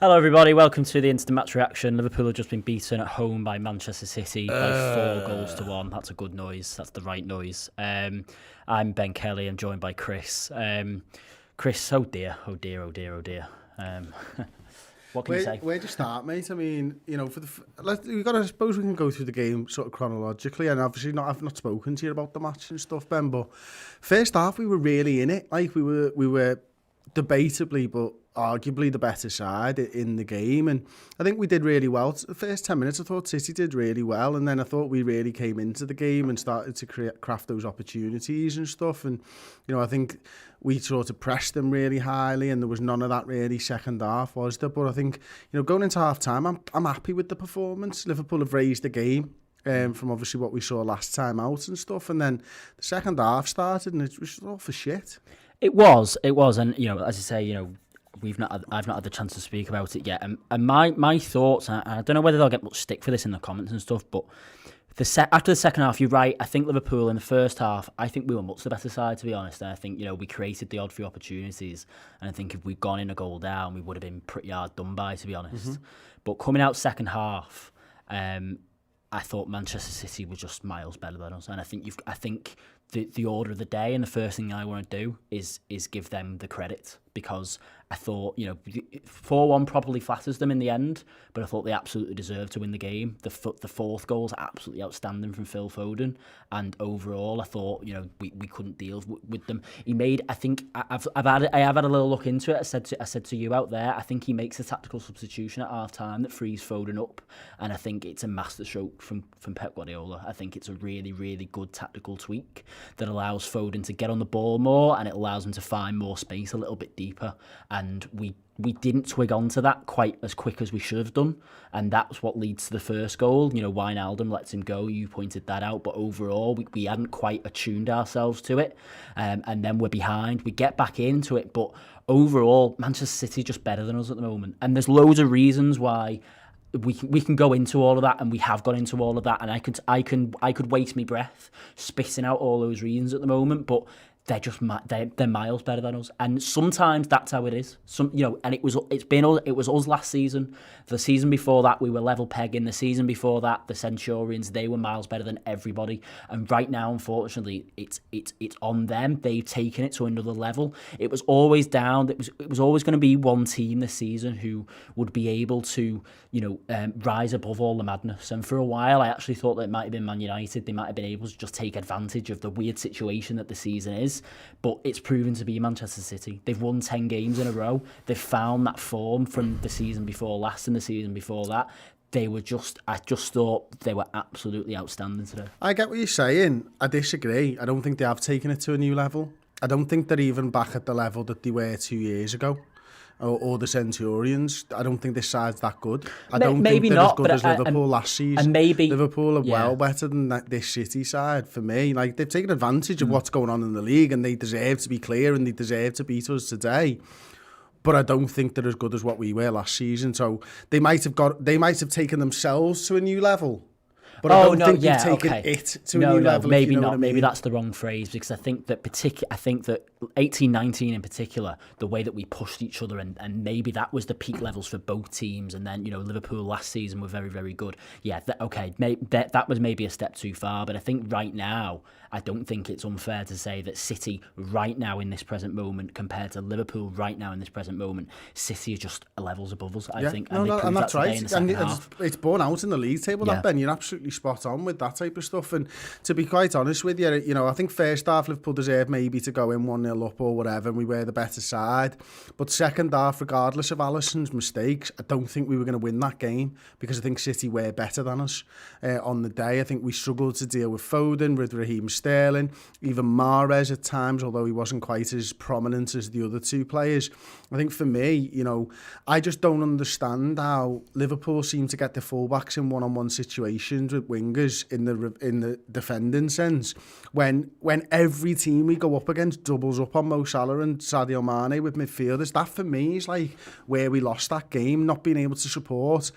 Hello everybody, welcome to the instant match reaction. Liverpool have just been beaten at home by Manchester City by 4-1. That's a good noise, that's the right noise. I'm Ben Kelly, I'm joined by Chris. Chris, oh dear. What can you say? Where do you start, mate? I mean, you know, I suppose we can go through the game sort of chronologically, and obviously I've not spoken to you about the match and stuff, Ben, but first half we were really in it. Like we were debatably, but arguably the better side in the game, and I think we did really well. The first 10 minutes I thought City did really well, and then I thought we really came into the game and started to craft those opportunities and stuff, and you know, I think we sort of pressed them really highly, and there was none of that really second half, was there? But I think, you know, going into half time, I'm happy with the performance. Liverpool have raised the game from obviously what we saw last time out and stuff, and then the second half started and it was all for shit. It was, and you know, as I say, you know, I've not had the chance to speak about it yet, and my thoughts, I don't know whether they'll get much stick for this in the comments and stuff, but after the second half, you're right. I think Liverpool in the first half, I think we were much the better side, to be honest. And I think, you know, we created the odd few opportunities, and I think if we'd gone in a goal down, we would have been pretty hard done by, to be honest. Mm-hmm. But coming out second half, I thought Manchester City were just miles better than us, and I think the order of the day, and the first thing I want to do is give them the credit, because I thought, you know, 4-1 probably flatters them in the end, but I thought they absolutely deserved to win the game. The fourth goal is absolutely outstanding from Phil Foden, and overall I thought, you know, we couldn't deal with them. He made, I think I have had a little look into it. I said to you out there, I think he makes a tactical substitution at half time that frees Foden up, and I think it's a masterstroke from Pep Guardiola. I think it's a really, really good tactical tweak that allows Foden to get on the ball more, and it allows him to find more space a little bit deeper, and we didn't twig onto that quite as quick as we should have done, and that's what leads to the first goal. You know, Wijnaldum lets him go, you pointed that out, but overall we hadn't quite attuned ourselves to it, and then we're behind, we get back into it, but overall Manchester City are just better than us at the moment, and there's loads of reasons why we can go into all of that, and we have gone into all of that, and I could waste my breath spitting out all those reasons at the moment, but they're miles better than us, and sometimes that's how it is. And it was us last season. The season before that, we were level pegging. The season before that, the Centurions, they were miles better than everybody. And right now, unfortunately, it's on them. They've taken it to another level. It was always down. It was always going to be one team this season who would be able to, you know, rise above all the madness. And for a while, I actually thought that it might have been Man United. They might have been able to just take advantage of the weird situation that the season is. But it's proven to be Manchester City. They've won 10 games in a row. They've found that form from the season before last and the season before that. I just thought they were absolutely outstanding today. I get what you're saying. I disagree. I don't think they have taken it to a new level. I don't think they're even back at the level that they were 2 years ago. Or the Centurions. I don't think this side's that good. I don't think they're as good as Liverpool last season. And maybe Liverpool are well better than this City side for me. Like, they've taken advantage of what's going on in the league, and they deserve to be clear, and they deserve to beat us today. But I don't think they're as good as what we were last season. So they might have taken themselves to a new level. But I don't think they've taken it to a new level. Maybe not. Maybe that's the wrong phrase, because I think that 18-19 in particular, the way that we pushed each other, and maybe that was the peak levels for both teams. And then, you know, Liverpool last season were very, very good. Yeah, that was maybe a step too far. But I think right now, I don't think it's unfair to say that City right now in this present moment compared to Liverpool right now in this present moment, City are just levels above us, I think. And that's right. And it's borne out in the league table, that, Ben. You're absolutely spot on with that type of stuff. And to be quite honest with you, you know, I think first half Liverpool deserved maybe to go in 1-0 up or whatever, and we were the better side. But second half, regardless of Alisson's mistakes, I don't think we were going to win that game, because I think City were better than us on the day. I think we struggled to deal with Foden, with Raheem Sterling, even Mahrez at times, although he wasn't quite as prominent as the other two players. I think for me, you know, I just don't understand how Liverpool seem to get the fullbacks in one-on-one situations with wingers in the defending sense, when every team we go up against doubles up on Mo Salah and Sadio Mane with midfielders. That for me is like where we lost that game, not being able to support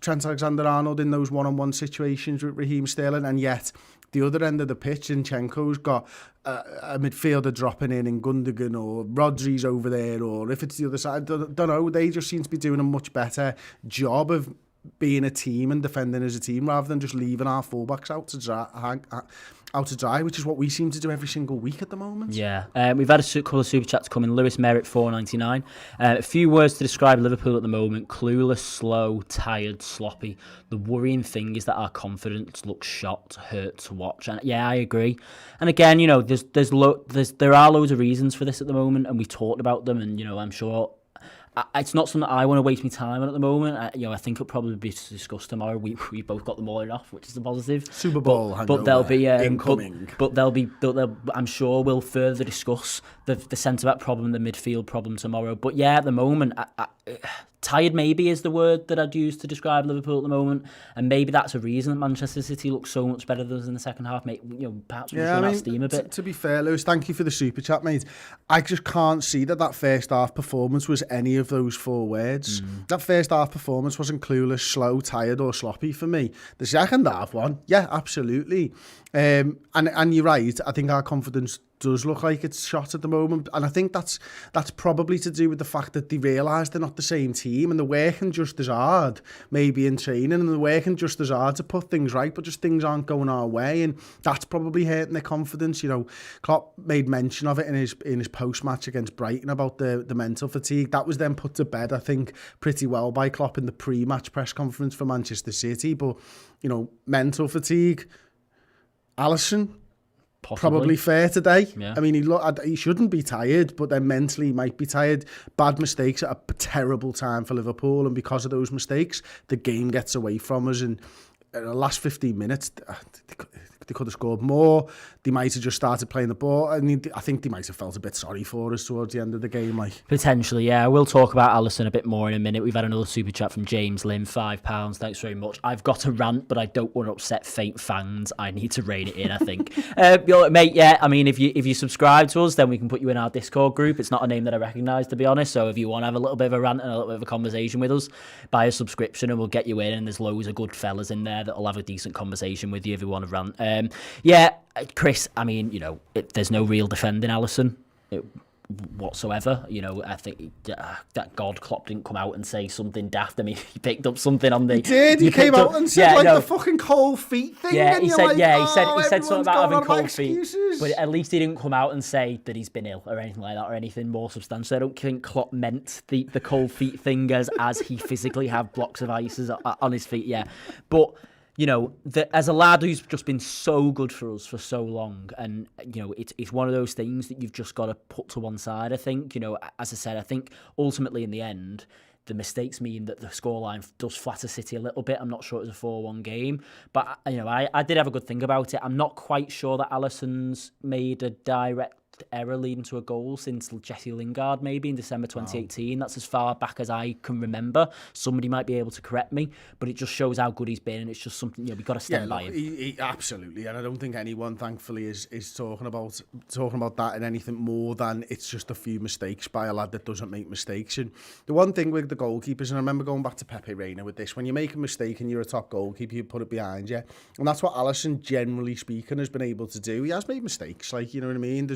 Trent Alexander-Arnold in those one-on-one situations with Raheem Sterling, and yet the other end of the pitch, Zinchenko's got a midfielder dropping in Gundogan, or Rodri's over there, or if it's the other side, don't know. They just seem to be doing a much better job of being a team and defending as a team, rather than just leaving our fullbacks out to dry, which is what we seem to do every single week at the moment. Yeah, we've had a couple of super chats come in. Lewis Merritt, $4.99. A few words to describe Liverpool at the moment: clueless, slow, tired, sloppy. The worrying thing is that our confidence looks shot, hurt to watch. And yeah, I agree. And again, you know, there are loads of reasons for this at the moment, and we talked about them. And you know, I'm sure. It's not something that I want to waste my time on at the moment. I think it'll probably be discussed tomorrow. We both got the morning off, which is a positive. Super Bowl hangover, but they'll be incoming. But they'll be. I'm sure we'll further discuss the centre back problem, the midfield problem tomorrow. But yeah, at the moment, tired maybe is the word that I'd use to describe Liverpool at the moment, and maybe that's a reason that Manchester City looks so much better than us in the second half. Mate, you know, perhaps we'll run out of steam a bit. To be fair, Lewis, thank you for the super chat, mate. I just can't see that first half performance was any of those four words. That first half performance wasn't clueless, slow, tired, or sloppy for me. The second half one, yeah, absolutely. And you're right. I think our confidence does look like it's shot at the moment, and I think that's probably to do with the fact that they realise they're not the same team, and they're working just as hard, maybe in training, and they're working just as hard to put things right, but just things aren't going our way, and that's probably hurting their confidence. You know, Klopp made mention of it in his post-match against Brighton about the mental fatigue. That was then put to bed, I think, pretty well by Klopp in the pre-match press conference for Manchester City. But you know, mental fatigue, Alisson, probably fair today. Yeah. I mean, he shouldn't be tired, but then mentally he might be tired. Bad mistakes at a terrible time for Liverpool, and because of those mistakes, the game gets away from us. And in the last 15 minutes, they could have scored more. They might have just started playing the ball. I mean, I think they might have felt a bit sorry for us towards the end of the game. Potentially, yeah. We'll talk about Alisson a bit more in a minute. We've had another super chat from James Lynn, £5. Thanks very much. I've got a rant, but I don't want to upset faint fans. I need to rein it in, I think. Mate, yeah, I mean, if you subscribe to us, then we can put you in our Discord group. It's not a name that I recognise, to be honest. So if you want to have a little bit of a rant and a little bit of a conversation with us, buy a subscription and we'll get you in. And there's loads of good fellas in there that'll have a decent conversation with you if you want to rant. Yeah, Chris, I mean, you know, there's no real defending Alisson whatsoever. You know, I think that God Klopp didn't come out and say something daft. I mean, he picked up something on the... He did. He came out and said, the fucking cold feet thing. Yeah, and he said something about having cold feet. Excuses. But at least he didn't come out and say that he's been ill or anything like that, or anything more substantial. I don't think Klopp meant the cold feet thing as he physically have blocks of ice on his feet, yeah. But... you know, as a lad who's just been so good for us for so long, and, you know, it's one of those things that you've just got to put to one side, I think. You know, as I said, I think ultimately in the end, the mistakes mean that the scoreline does flatter City a little bit. I'm not sure it was a 4-1 game, but, you know, I did have a good think about it. I'm not quite sure that Alisson's made a direct error leading to a goal since Jesse Lingard, maybe in December 2018. That's as far back as I can remember. Somebody might be able to correct me, but it just shows how good he's been, and it's just something, you know, we've got to stand by him. He absolutely, and I don't think anyone, thankfully, is talking about that in anything more than it's just a few mistakes by a lad that doesn't make mistakes. And the one thing with the goalkeepers, and I remember going back to Pepe Reina with this, when you make a mistake and you're a top goalkeeper, you put it behind you, and that's what Alisson, generally speaking, has been able to do. He has made mistakes, like, you know what I mean?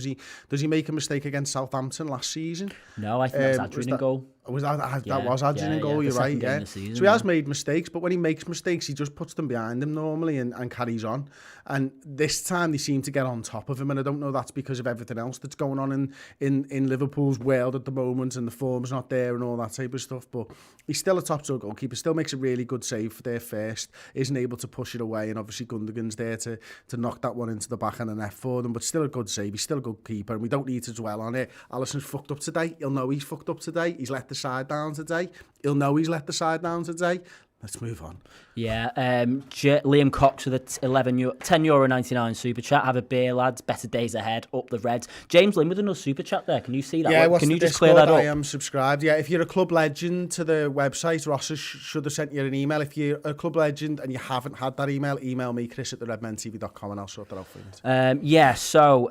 Does he make a mistake against Southampton last season? No, I think that was Adrian in goal. Was Adrian in goal, you're right, yeah. Season, so he has made mistakes, but when he makes mistakes, he just puts them behind him normally and carries on. And this time they seem to get on top of him, and I don't know that's because of everything else that's going on in Liverpool's world at the moment, and the form's not there and all that type of stuff, but he's still a top goalkeeper, still makes a really good save there first, isn't able to push it away, and obviously Gundogan's there to knock that one into the back of the net for them, but still a good save, he's still a good keeper, and we don't need to dwell on it. Alisson's fucked up today, he'll know he's fucked up today, he's let the side down today, he'll know he's let the side down today. Let's move on. Yeah, Liam Cox with a €10.99 super chat. Have a beer, lads. Better days ahead. Up the Reds. James Lynn with another super chat there. Can you see that? Yeah, can you just Discord? clear that up? I am subscribed. Yeah, if you're a club legend to the website, Ross should have sent you an email. If you're a club legend and you haven't had that email me, chris@theredmentv.com, and I'll sort that out for you. Yeah. So.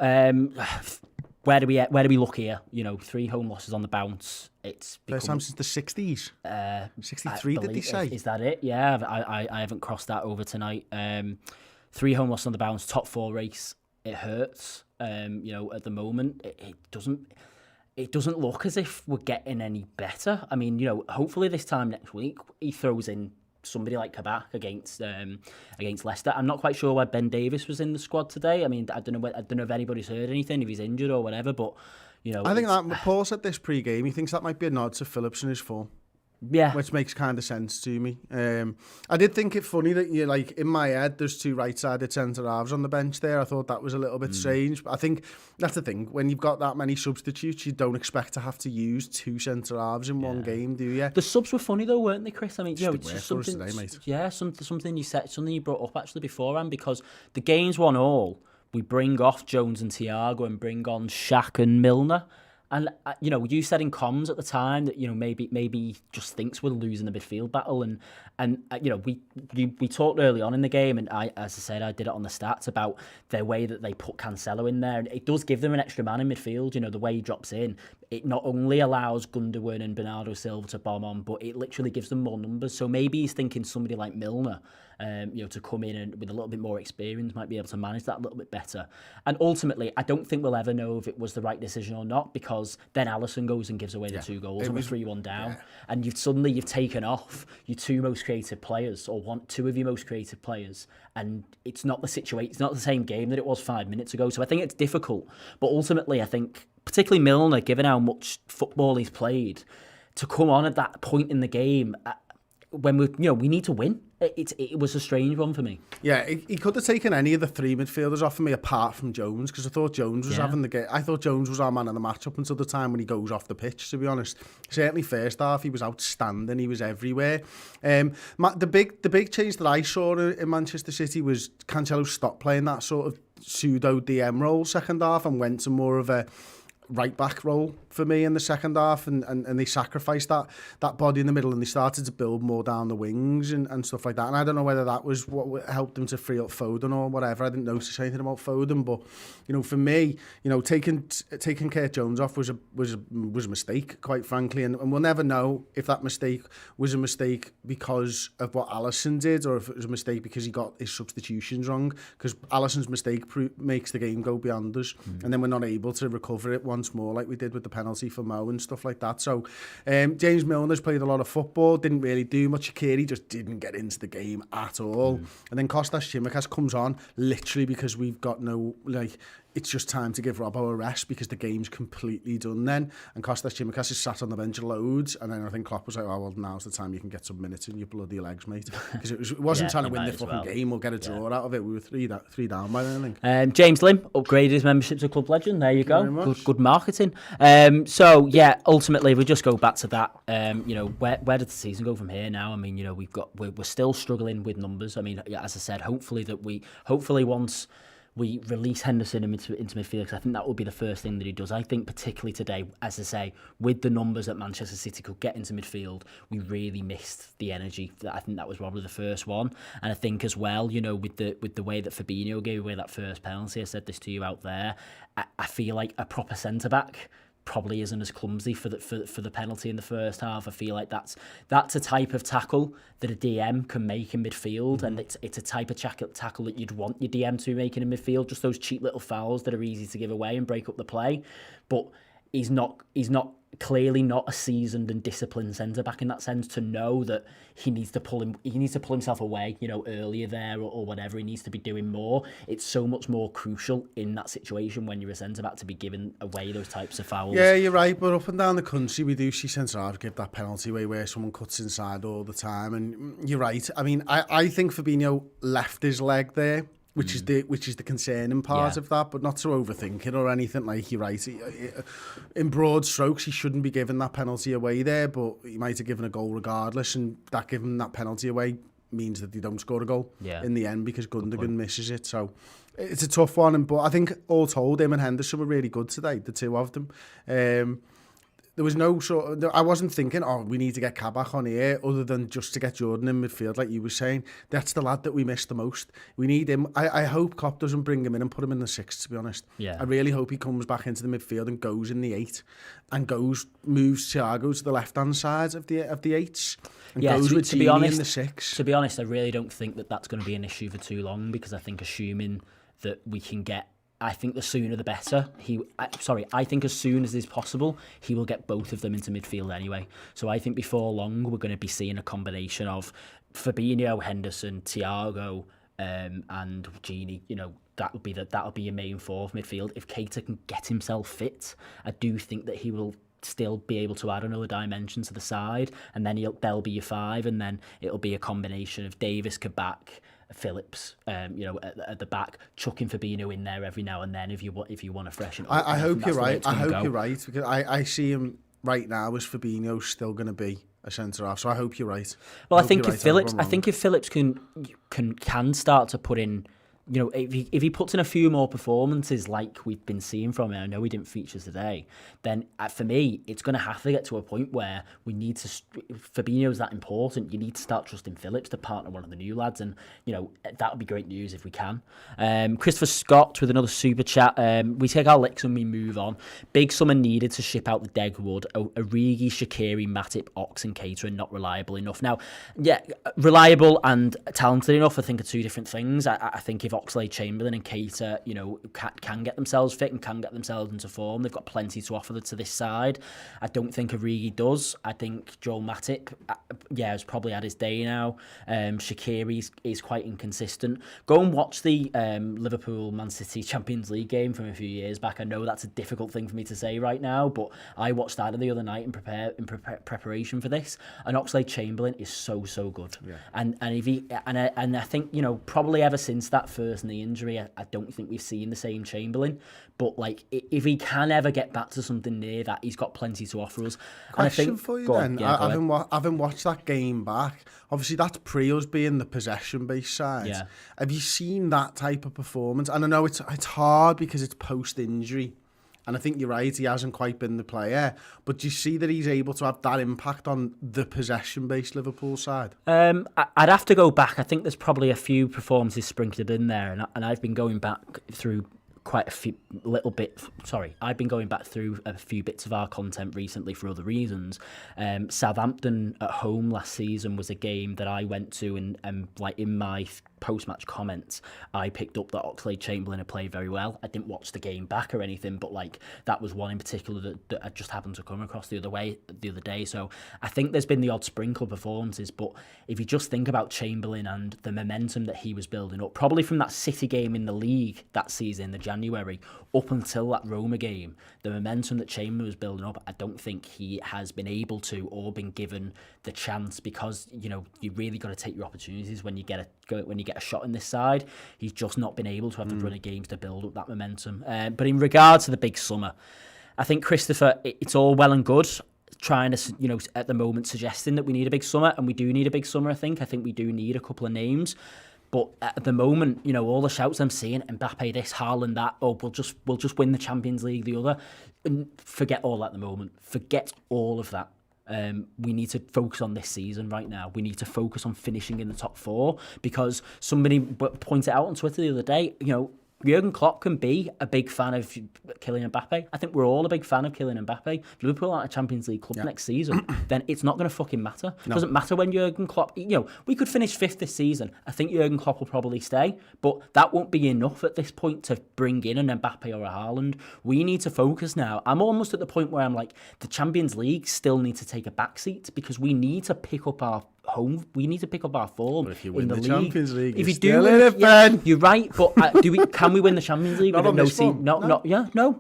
Where do we look here? You know, 3 home losses on the bounce. It's first time since the 60s. 63, did they say? Is that it? Yeah, I haven't crossed that over tonight. 3 home losses on the bounce, top 4 race. It hurts. You know, at the moment, it doesn't look as if we're getting any better. I mean, you know, hopefully this time next week he throws in somebody like Kabak against Leicester. I'm not quite sure why Ben Davies was in the squad today. I mean, I don't know if anybody's heard anything, if he's injured or whatever. But you know, I think that Paul said this pre-game. He thinks that might be a nod to Phillips in his form. Yeah, which makes kind of sense to me. I did think it funny that you like in my head there's 2 right-sided centre halves on the bench there. I thought that was a little bit strange, but I think that's the thing. When you've got that many substitutes, you don't expect to have to use 2 centre halves in one game, do you? The subs were funny though, weren't they, Chris? I mean, you know, it's just something. Today, mate. Yeah, something you said, something you brought up actually beforehand, because the game's 1-1. We bring off Jones and Thiago and bring on Shaq and Milner. And, you know, you said in comms at the time that, you know, maybe he just thinks we're losing the midfield battle. And you know, we talked early on in the game, and as I said, I did it on the stats about their way that they put Cancelo in there. And it does give them an extra man in midfield. You know, the way he drops in, it not only allows Gundogan and Bernardo Silva to bomb on, but it literally gives them more numbers. So maybe he's thinking somebody like Milner, you know, to come in and with a little bit more experience might be able to manage that a little bit better. And ultimately, I don't think we'll ever know if it was the right decision or not, because then Alisson goes and gives away the 2 goals and we're 3-1 down. And you've taken off your 2 most creative players, or 2 of your most creative players, and it's not the situation. It's not the same game that it was 5 minutes ago. So I think it's difficult. But ultimately, I think particularly Milner, given how much football he's played, to come on at that point in the game when we need to win. It was a strange one for me. Yeah, he could have taken any of the 3 midfielders off of me apart from Jones, because I thought Jones was having the game. I thought Jones was our man of the match up until the time when he goes off the pitch, to be honest. Certainly first half, he was outstanding. He was everywhere. The big change that I saw in Manchester City was Cancelo stopped playing that sort of pseudo DM role second half and went to more of a right back role for me in the second half, and they sacrificed that body in the middle, and they started to build more down the wings and stuff like that. And I don't know whether that was what helped them to free up Foden or whatever. I didn't notice anything about Foden, but you know, for me, you know, taking Kurt Jones off was a mistake, quite frankly, and we'll never know if that mistake was a mistake because of what Alisson did, or if it was a mistake because he got his substitutions wrong, because Alisson's mistake makes the game go beyond us, and then we're not able to recover it once more like we did with the penalty for Mo and stuff like that. So James Milner's played a lot of football, didn't really do much. Akiri just didn't get into the game at all. And then Kostas Tsimikas comes on literally because we've got no, like, it's just time to give Robbo a rest because the game's completely done then. And Kostas Tsimikas is sat on the bench loads, and then I think Klopp was like, oh, well, now's the time you can get some minutes in your bloody legs, mate. Because it wasn't trying to win the fucking game or get a draw out of it. We were three down by then, I think. James Lim upgraded his membership to Club Legend. There you go. Good marketing. So, yeah, ultimately, if we just go back to that, you know, where does the season go from here now? I mean, you know, we're still struggling with numbers. I mean, as I said, hopefully once we release Henderson into midfield, because I think that will be the first thing that he does. I think particularly today, as I say, with the numbers that Manchester City could get into midfield, we really missed the energy. I think that was probably the first one. And I think as well, you know, with the way that Fabinho gave away that first penalty, I said this to you out there, I feel like a proper centre-back probably isn't as clumsy for the penalty in the first half. I feel like that's a type of tackle that a DM can make in midfield, and it's a type of tackle that you'd want your DM to be making in midfield, just those cheap little fouls that are easy to give away and break up the play. But he's clearly not a seasoned and disciplined centre back in that sense to know that he needs to pull himself away, you know, earlier there or whatever. He needs to be doing more. It's so much more crucial in that situation when you're a centre back to be giving away those types of fouls. Yeah, you're right, but up and down the country we do see centre halves give that penalty away where someone cuts inside all the time, and you're right. I mean, I think Fabinho left his leg there, which is the concerning part of that, but not to overthink it or anything. Like, you're right, in broad strokes he shouldn't be giving that penalty away there, but he might have given a goal regardless, and that giving that penalty away means that they don't score a goal in the end because Gundogan misses it. So it's a tough one, but I think all told him and Henderson were really good today, the two of them. there was no sort of, I wasn't thinking, oh, we need to get Kabak on here, other than just to get Jordan in midfield, like you were saying. That's the lad that we missed the most. We need him. I hope Klopp doesn't bring him in and put him in the 6, to be honest. Yeah. I really hope he comes back into the midfield and goes in the 8, and moves Thiago to the left-hand side of the 8s, and goes with Gini in the 6. To be honest, I really don't think that that's going to be an issue for too long, because I think assuming that we can get, I think the sooner the better. I think as soon as is possible, he will get both of them into midfield anyway. So I think before long, we're going to be seeing a combination of Fabinho, Henderson, Thiago, and Gini. You know, that'll be your main 4 of midfield. If Keita can get himself fit, I do think that he will still be able to add another dimension to the side, and then they'll be your 5, and then it'll be a combination of Davis, Kabak, Phillips, at the back, chucking Fabinho in there every now and then if you want to freshen up. I hope you're right. I hope you're right, because I see him right now as Fabinho's still going to be a centre half. So I hope you're right. Well, I think if Phillips can start to put in, you know, if he puts in a few more performances like we've been seeing from him, I know he didn't feature today, then for me, it's going to have to get to a point where we need to, Fabinho's that important, you need to start trusting Phillips to partner one of the new lads, and, you know, that would be great news if we can. Christopher Scott with another super chat. We take our licks and we move on. Big summer needed to ship out the Degwood. Origi, Shaqiri, Matip, Ox and Keita are not reliable enough. Now, yeah, reliable and talented enough, I think, are two different things. I think if Oxlade-Chamberlain and Keita, you know, can get themselves fit and can get themselves into form, they've got plenty to offer to this side. I don't think Origi does. I think Joel Matip, has probably had his day now. Shaqiri is quite inconsistent. Go and watch the Liverpool-Man City Champions League game from a few years back. I know that's a difficult thing for me to say right now, but I watched that the other night in preparation for this, and Oxlade-Chamberlain is so good. Yeah. And I think, you know, probably ever since that first knee injury, I don't think we've seen the same Chamberlain. But like, if he can ever get back to something near that, he's got plenty to offer us. Question for you then. Having watched that game back, obviously that's pre us being the possession-based side. Yeah. Have you seen that type of performance? And I know it's hard because it's post-injury. And I think you're right, he hasn't quite been the player. But do you see that he's able to have that impact on the possession-based Liverpool side? I'd have to go back. I think there's probably a few performances sprinkled in there. And I've been going back through I've been going back through a few bits of our content recently for other reasons. Southampton at home last season was a game that I went to, and like in my post-match comments, I picked up that Oxlade-Chamberlain had played very well. I didn't watch the game back or anything, but like that was one in particular that I just happened to come across the other day. So I think there's been the odd sprinkle of performances, but if you just think about Chamberlain and the momentum that he was building up, probably from that City game in the league that season, in the January, up until that Roma game, the momentum that Chamberlain was building up, I don't think he has been able to or been given the chance, because, you know, you really got to take your opportunities when you get a shot in this side. He's just not been able to have the run of games to build up that momentum. But in regards to the big summer, I think, Christopher, it's all well and good trying to, you know, at the moment suggesting that we need a big summer, and we do need a big summer. I think we do need a couple of names. But at the moment, you know, all the shouts I'm seeing, Mbappe this, Haaland that, we'll just win the Champions League the other. And forget all that at the moment. Forget all of that. We need to focus on this season right now. We need to focus on finishing in the top 4, because somebody pointed out on Twitter the other day, you know, Jurgen Klopp can be a big fan of Kylian Mbappe. I think we're all a big fan of Kylian Mbappe. If Liverpool aren't a Champions League club next season, then it's not going to fucking matter. It doesn't matter when Jurgen Klopp, you know, we could finish 5th this season. I think Jurgen Klopp will probably stay, but that won't be enough at this point to bring in an Mbappe or a Haaland. We need to focus now. I'm almost at the point where I'm like, the Champions League still need to take a backseat, because we need to pick up our we need to pick up our form if you win in the Champions League. If you do, you're right. But can we win the Champions League? Not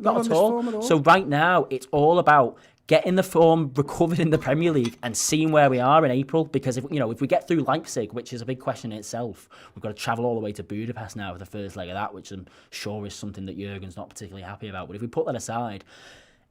at all. So right now, it's all about getting the form recovered in the Premier League and seeing where we are in April. Because if we get through Leipzig, which is a big question in itself, we've got to travel all the way to Budapest now for the first leg of that, which I'm sure is something that Jurgen's not particularly happy about. But if we put that aside,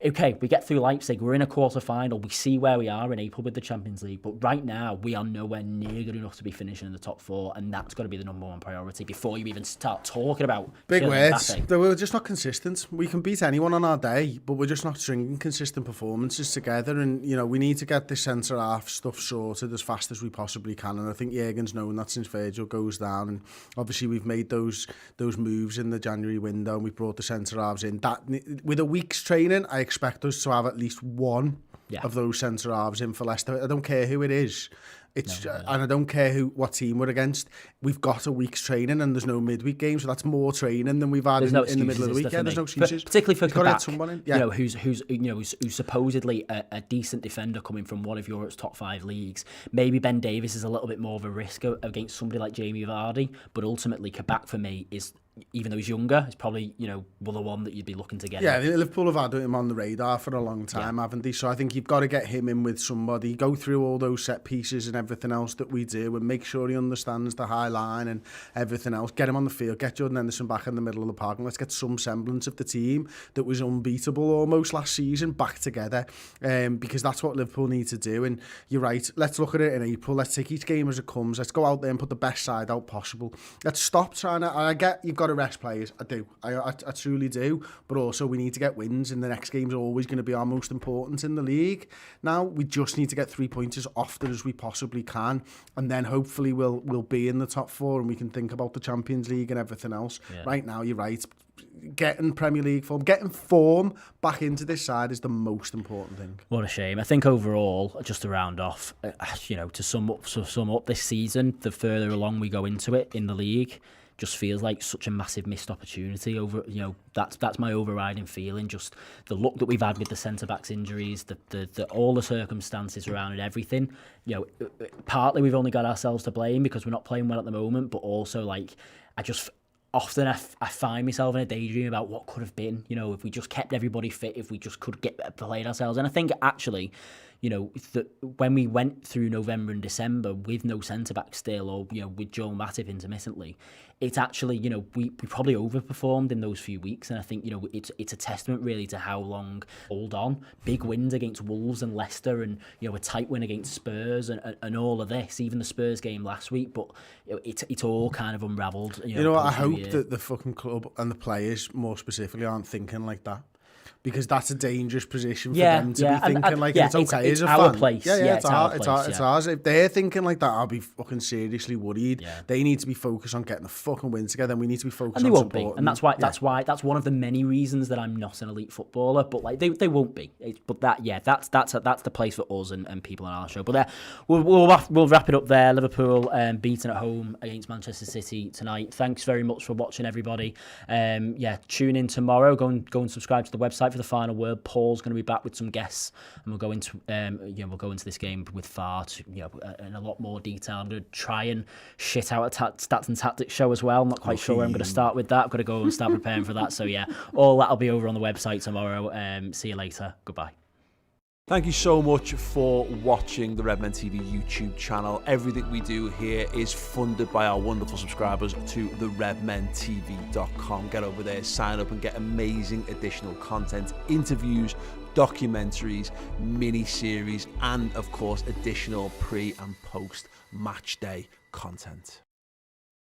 okay, we get through Leipzig, we're in a quarter-final, we see where we are in April with the Champions League, but right now we are nowhere near good enough to be finishing in the top 4, and that's got to be the number one priority before you even start talking about big words. Mbappe. We're just not consistent. We can beat anyone on our day, but we're just not stringing consistent performances together, and we need to get this centre-half stuff sorted as fast as we possibly can, and I think Jurgen's known that since Virgil goes down, and obviously we've made those moves in the January window, and we've brought the centre-halves in. That, with a week's training, I expect us to have at least one of those centre-halves in for Leicester. I don't care who it is. And I don't care what team we're against. We've got a week's training and there's no midweek game, so that's more training than we've had in the middle of the week. Yeah, there's no excuses. Particularly for Kabak, who's supposedly a decent defender coming from one of Europe's top 5 leagues. Maybe Ben Davies is a little bit more of a risk against somebody like Jamie Vardy, but ultimately Kabak for me is, even though he's younger, it's probably, the one that you'd be looking to get. Yeah, Liverpool have had him on the radar for a long time, haven't they? So I think you've got to get him in with somebody, go through all those set pieces and everything else that we do, and make sure he understands the high line and everything else. Get him on the field, get Jordan Henderson back in the middle of the park, and let's get some semblance of the team that was unbeatable almost last season back together, because that's what Liverpool need to do. And you're right, let's look at it in April. Let's take each game as it comes. Let's go out there and put the best side out possible. Let's stop trying to... I get you've got to rest players. I do. I truly do. But also we need to get wins, and the next game's always going to be our most important in the league. Now we just need to get 3 points as often as we possibly can, and then hopefully we'll be in the top 4 and we can think about the Champions League and everything else. Right now, you're right. Getting Premier League form, getting form back into this side is the most important thing. What a shame. I think overall, just to round off, to sum up this season, the further along we go into it in the league, just feels like such a massive missed opportunity. That's my overriding feeling. Just the luck that we've had with the centre backs injuries, the all the circumstances around it, everything. Partly we've only got ourselves to blame because we're not playing well at the moment, but also I find myself in a daydream about what could have been, if we just kept everybody fit, if we just could get played ourselves. And I think actually, when we went through November and December with no centre-back still, or, with Joel Matip intermittently, it's actually, we probably overperformed in those few weeks. And I think, it's a testament really to how long hold on. Big wins against Wolves and Leicester, and, a tight win against Spurs and all of this, even the Spurs game last week. But it's all kind of unravelled. I hope that the fucking club and the players more specifically aren't thinking like that. Because that's a dangerous position for them to be thinking it's okay as a fan. Place. It's ours. If they're thinking like that, I'll be fucking seriously worried. Yeah. They need to be focused on getting the fucking win together, and we need to be focused on supporting. And that's why that's one of the many reasons that I'm not an elite footballer. But they won't be. That's the place for us and people on our show. But we'll wrap it up there. Liverpool beaten at home against Manchester City tonight. Thanks very much for watching, everybody. Tune in tomorrow. Go and subscribe to the website for the final word. Paul's going to be back with some guests, and we'll go into this game with far in a lot more detail. I'm going to try and shit out a stats and tactics show as well. I'm not quite sure where I'm going to start with that. I've got to go and start preparing for that. So all that'll be over on the website tomorrow. See you later. Goodbye. Thank you so much for watching the Redmen TV YouTube channel. Everything we do here is funded by our wonderful subscribers to the redmentv.com. Get over there, sign up and get amazing additional content, interviews, documentaries, mini-series, and of course additional pre and post match day content.